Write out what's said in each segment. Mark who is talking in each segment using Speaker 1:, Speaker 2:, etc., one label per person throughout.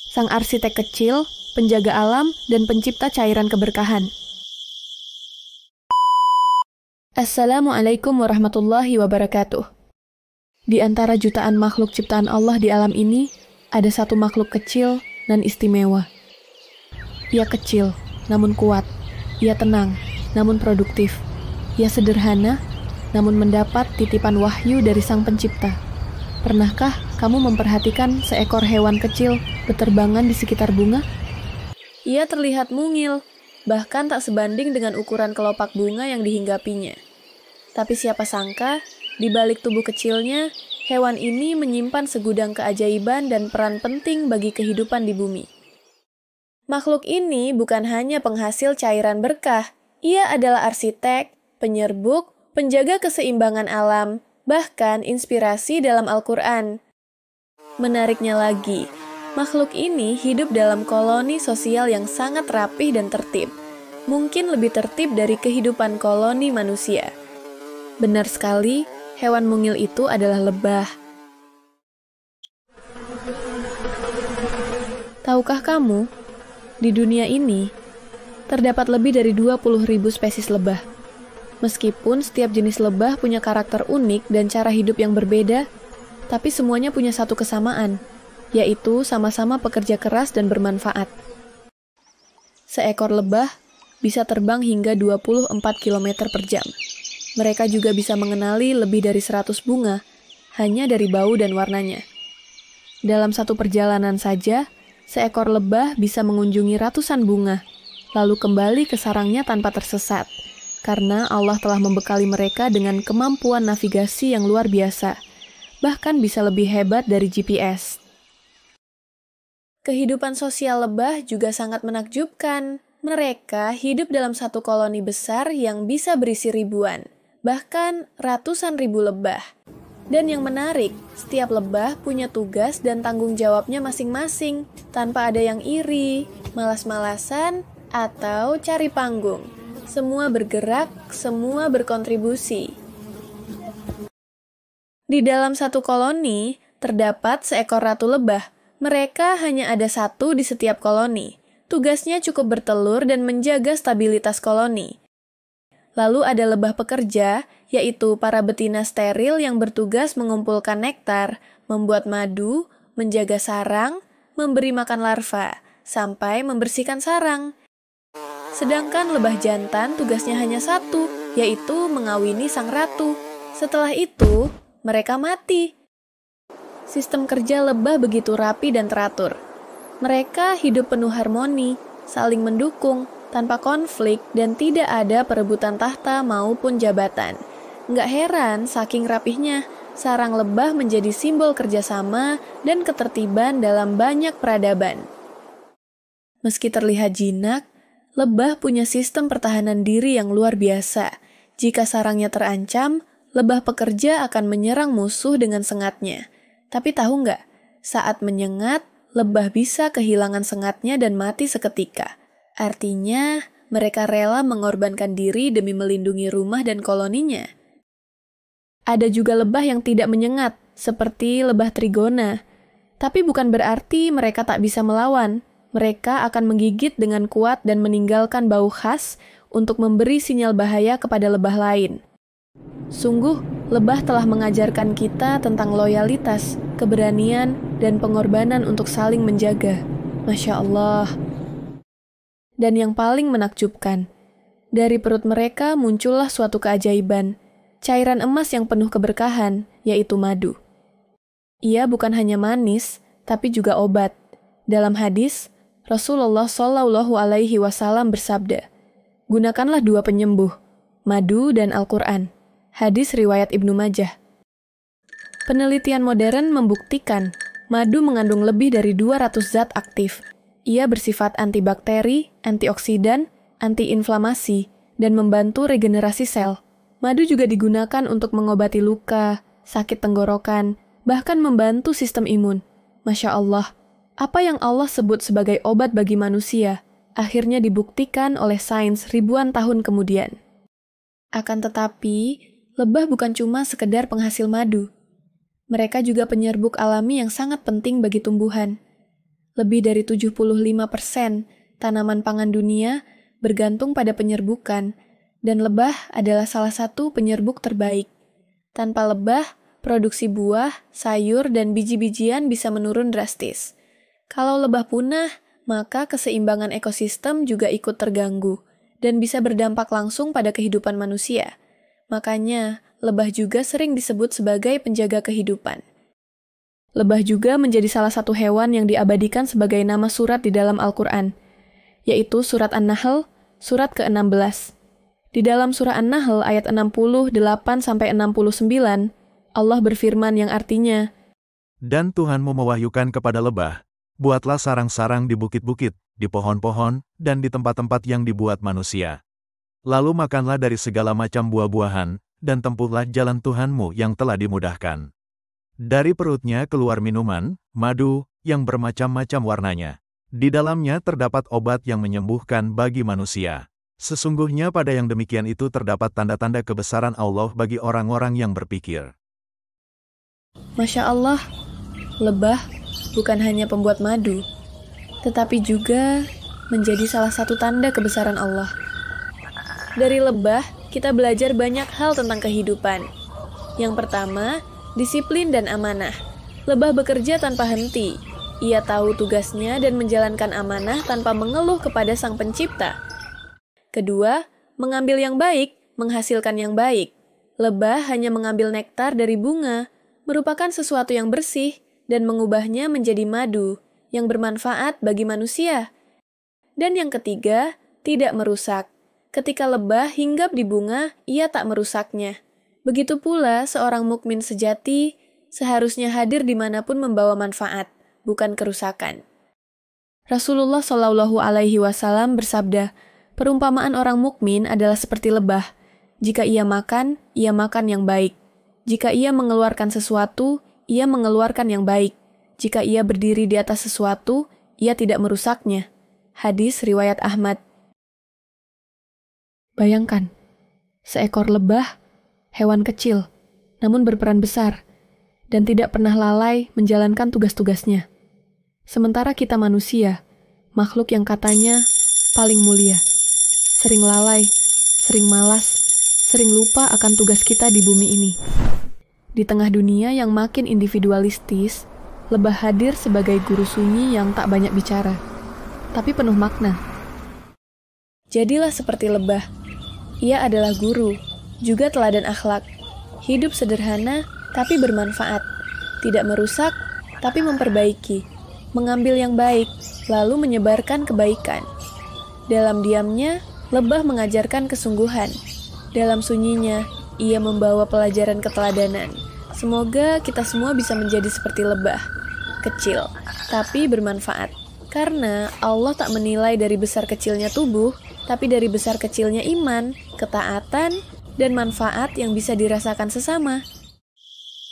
Speaker 1: sang arsitek kecil, penjaga alam, dan pencipta cairan keberkahan. Assalamualaikum warahmatullahi wabarakatuh. Di antara jutaan makhluk ciptaan Allah di alam ini, ada satu makhluk kecil dan istimewa. Ia kecil, namun kuat. Ia tenang, namun produktif. Ia sederhana, namun mendapat titipan wahyu dari Sang Pencipta. Pernahkah kamu memperhatikan seekor hewan kecil berterbangan di sekitar bunga? Ia terlihat mungil, bahkan tak sebanding dengan ukuran kelopak bunga yang dihinggapinya. Tapi siapa sangka, di balik tubuh kecilnya, hewan ini menyimpan segudang keajaiban dan peran penting bagi kehidupan di bumi. Makhluk ini bukan hanya penghasil cairan berkah, ia adalah arsitek, penyerbuk, penjaga keseimbangan alam, bahkan inspirasi dalam Al-Quran. Menariknya lagi, makhluk ini hidup dalam koloni sosial yang sangat rapih dan tertib. Mungkin lebih tertib dari kehidupan koloni manusia. Benar sekali, hewan mungil itu adalah lebah. Tahukah kamu, di dunia ini, terdapat lebih dari 20.000 spesies lebah. Meskipun setiap jenis lebah punya karakter unik dan cara hidup yang berbeda, tapi semuanya punya satu kesamaan, yaitu sama-sama pekerja keras dan bermanfaat. Seekor lebah bisa terbang hingga 24 km per jam. Mereka juga bisa mengenali lebih dari 100 bunga, hanya dari bau dan warnanya. Dalam satu perjalanan saja, seekor lebah bisa mengunjungi ratusan bunga, lalu kembali ke sarangnya tanpa tersesat, karena Allah telah membekali mereka dengan kemampuan navigasi yang luar biasa, bahkan bisa lebih hebat dari GPS. Kehidupan sosial lebah juga sangat menakjubkan. Mereka hidup dalam satu koloni besar yang bisa berisi ribuan, bahkan ratusan ribu lebah. Dan yang menarik, setiap lebah punya tugas dan tanggung jawabnya masing-masing, tanpa ada yang iri, malas-malasan, atau cari panggung. Semua bergerak, semua berkontribusi. Di dalam satu koloni, terdapat seekor ratu lebah. Mereka hanya ada satu di setiap koloni. Tugasnya cukup bertelur dan menjaga stabilitas koloni. Lalu ada lebah pekerja, yaitu para betina steril yang bertugas mengumpulkan nektar, membuat madu, menjaga sarang, memberi makan larva, sampai membersihkan sarang. Sedangkan lebah jantan tugasnya hanya satu, yaitu mengawini sang ratu. Setelah itu, mereka mati. Sistem kerja lebah begitu rapi dan teratur. Mereka hidup penuh harmoni, saling mendukung, tanpa konflik, dan tidak ada perebutan tahta maupun jabatan. Nggak heran, saking rapihnya, sarang lebah menjadi simbol kerjasama dan ketertiban dalam banyak peradaban. Meski terlihat jinak, lebah punya sistem pertahanan diri yang luar biasa. Jika sarangnya terancam, lebah pekerja akan menyerang musuh dengan sengatnya. Tapi tahu nggak, saat menyengat, lebah bisa kehilangan sengatnya dan mati seketika. Artinya, mereka rela mengorbankan diri demi melindungi rumah dan koloninya. Ada juga lebah yang tidak menyengat, seperti lebah trigona. Tapi bukan berarti mereka tak bisa melawan. Mereka akan menggigit dengan kuat dan meninggalkan bau khas untuk memberi sinyal bahaya kepada lebah lain. Sungguh, lebah telah mengajarkan kita tentang loyalitas, keberanian, dan pengorbanan untuk saling menjaga. Masya Allah. Dan yang paling menakjubkan, dari perut mereka muncullah suatu keajaiban, cairan emas yang penuh keberkahan, yaitu madu. Ia bukan hanya manis, tapi juga obat. Dalam hadis, Rasulullah Shallallahu Alaihi Wasallam bersabda, gunakanlah dua penyembuh, madu dan Al-Quran. Hadis riwayat Ibnu Majah. Penelitian modern membuktikan madu mengandung lebih dari 200 zat aktif. Ia bersifat antibakteri, antioksidan, antiinflamasi, dan membantu regenerasi sel. Madu juga digunakan untuk mengobati luka, sakit tenggorokan, bahkan membantu sistem imun. Masya Allah. Apa yang Allah sebut sebagai obat bagi manusia, akhirnya dibuktikan oleh sains ribuan tahun kemudian. Akan tetapi, lebah bukan cuma sekedar penghasil madu. Mereka juga penyerbuk alami yang sangat penting bagi tumbuhan. Lebih dari 75% tanaman pangan dunia bergantung pada penyerbukan, dan lebah adalah salah satu penyerbuk terbaik. Tanpa lebah, produksi buah, sayur, dan biji-bijian bisa menurun drastis. Kalau lebah punah, maka keseimbangan ekosistem juga ikut terganggu dan bisa berdampak langsung pada kehidupan manusia. Makanya, lebah juga sering disebut sebagai penjaga kehidupan. Lebah juga menjadi salah satu hewan yang diabadikan sebagai nama surat di dalam Al-Quran, yaitu surat An-Nahl, surat ke-16. Di dalam surah An-Nahl ayat 68-69, Allah berfirman yang artinya,
Speaker 2: "Dan Tuhanmu mewahyukan kepada lebah, buatlah sarang-sarang di bukit-bukit, di pohon-pohon, dan di tempat-tempat yang dibuat manusia. Lalu makanlah dari segala macam buah-buahan, dan tempuhlah jalan Tuhanmu yang telah dimudahkan. Dari perutnya keluar minuman, madu, yang bermacam-macam warnanya. Di dalamnya terdapat obat yang menyembuhkan bagi manusia. Sesungguhnya pada yang demikian itu terdapat tanda-tanda kebesaran Allah bagi orang-orang yang berpikir."
Speaker 1: Masya Allah, lebah bukan hanya pembuat madu, tetapi juga menjadi salah satu tanda kebesaran Allah. Dari lebah, kita belajar banyak hal tentang kehidupan. Yang pertama, disiplin dan amanah. Lebah bekerja tanpa henti. Ia tahu tugasnya dan menjalankan amanah tanpa mengeluh kepada Sang Pencipta. Kedua, mengambil yang baik, menghasilkan yang baik. Lebah hanya mengambil nektar dari bunga, merupakan sesuatu yang bersih, dan mengubahnya menjadi madu, yang bermanfaat bagi manusia. Dan yang ketiga, tidak merusak. Ketika lebah hinggap di bunga, ia tak merusaknya. Begitu pula seorang mukmin sejati seharusnya hadir dimanapun membawa manfaat, bukan kerusakan. Rasulullah Shallallahu Alaihi Wasallam bersabda, perumpamaan orang mukmin adalah seperti lebah. Jika ia makan yang baik. Jika ia mengeluarkan sesuatu, ia mengeluarkan yang baik. Jika ia berdiri di atas sesuatu, ia tidak merusaknya. Hadis riwayat Ahmad. Bayangkan, seekor lebah, hewan kecil, namun berperan besar, dan tidak pernah lalai menjalankan tugas-tugasnya. Sementara kita manusia, makhluk yang katanya paling mulia, sering lalai, sering malas, sering lupa akan tugas kita di bumi ini. Di tengah dunia yang makin individualistis, lebah hadir sebagai guru sunyi yang tak banyak bicara, tapi penuh makna. Jadilah seperti lebah. Ia adalah guru, juga teladan akhlak. Hidup sederhana, tapi bermanfaat. Tidak merusak, tapi memperbaiki. Mengambil yang baik, lalu menyebarkan kebaikan. Dalam diamnya, lebah mengajarkan kesungguhan. Dalam sunyinya, ia membawa pelajaran keteladanan. Semoga kita semua bisa menjadi seperti lebah. Kecil, tapi bermanfaat. Karena Allah tak menilai dari besar kecilnya tubuh, tapi dari besar kecilnya iman, ketaatan, dan manfaat yang bisa dirasakan sesama.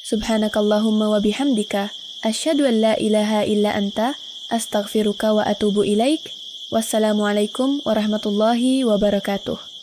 Speaker 1: Subhanakallahumma wa bihamdika, asyhadu an la ilaha illa anta, astaghfiruka wa atubu ilaik. Wassalamualaikum warahmatullahi wabarakatuh.